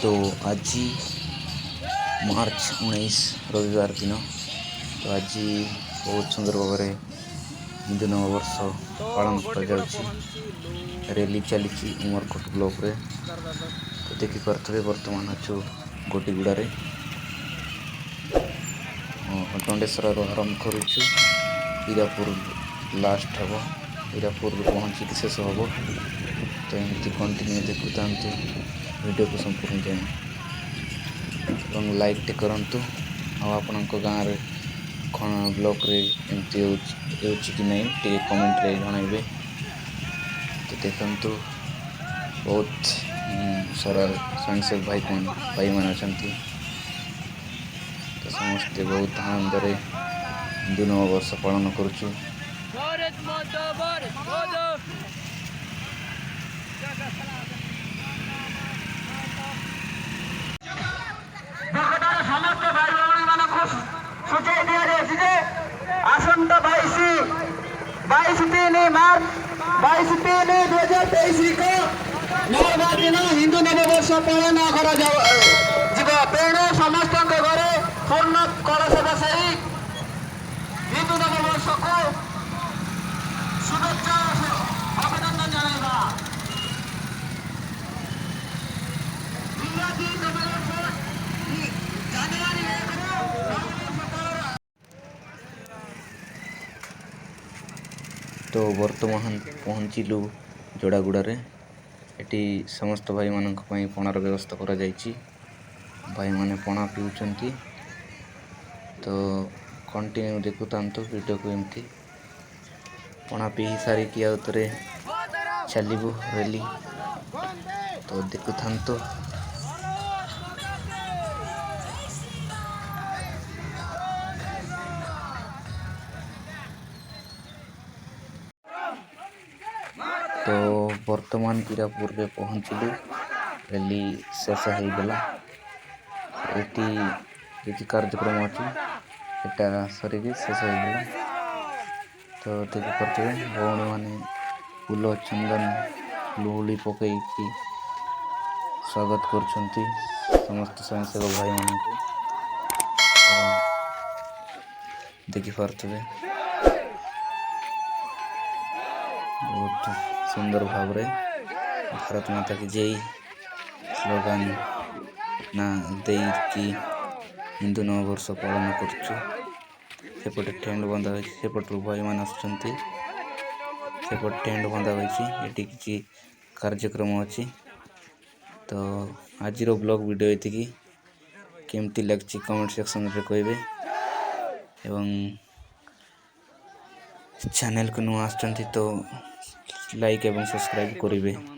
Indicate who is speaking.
Speaker 1: तो आज मार्च 19 रविवार दिन तो आज बहुत सुंदर भाव में हिंदू नववर्ष पालन कर रैली चली उमरकोट ब्लॉक रे। तो देखिपे बर्तमान अच्छु गोटीगुड़े दंडेश्वर आरंभ करुचु हीरापुर लास्ट हम हीरापुर पहुँचिक शेष हम। तो एमती कंटिन्यू देखुता वीडियो को संपूर्ण जाए लाइक टे करंतु आपण गाँव में ब्लॉक रे एमती कि नहीं टे कमेंट रे जनइबे। तो देखंतु बहुत सारा स्वयंसेवक भाई मान अच्छा। तो समस्ते बहुत आनंद रे हिंदू नववर्ष पालन करुचु।
Speaker 2: समस्त भाई भौणी मान सूचय दि जाए आसंत 22 मार्च 22/3/2023 को नववार दिन हिंदू नववर्ष पालन कर तेणु समस्त घरे पूर्ण कलश बसाई हिंदू नववर्ष को शुभेच्छा अभिनंदन जनाइबा।
Speaker 1: तो वर्तमान पहुँचलु जोड़ागुड़े एटी समस्त भाई मान पणार व्यवस्था करा जायछि। भाई माने पणा पिउछंती। तो कंटिन्यू देखुता वीडियो को एमती पणा पी सारिकी आउतरे चलू रैली। तो देखुता तो वर्तमान हीरापुर में पहुँचलु रैली शेष होगला। ये कार्यक्रम अच्छी एटा सर शेष होगला। तो देखिपे भौणी मैंने फूल चंदन लुहुली पकई स्वागत कर समस्त स्वयंसेवक भाई मान को। देखिपे बहुत सुंदर भाव रे भारत माता की जय स्लोगान ना देकी हिंदू नववर्ष पालन करपटे टेंट बंधा सेपटू भाई मान आसपटे टेंट बंधा ये किसी कार्यक्रम अच्छी। तो आज ब्लॉग वीडियो ये केमती लगी कमेंट सेक्शन रे कहे एवं चैनल को नुआ आसचंती तो लाइक एवं सब्सक्राइब करेंगे।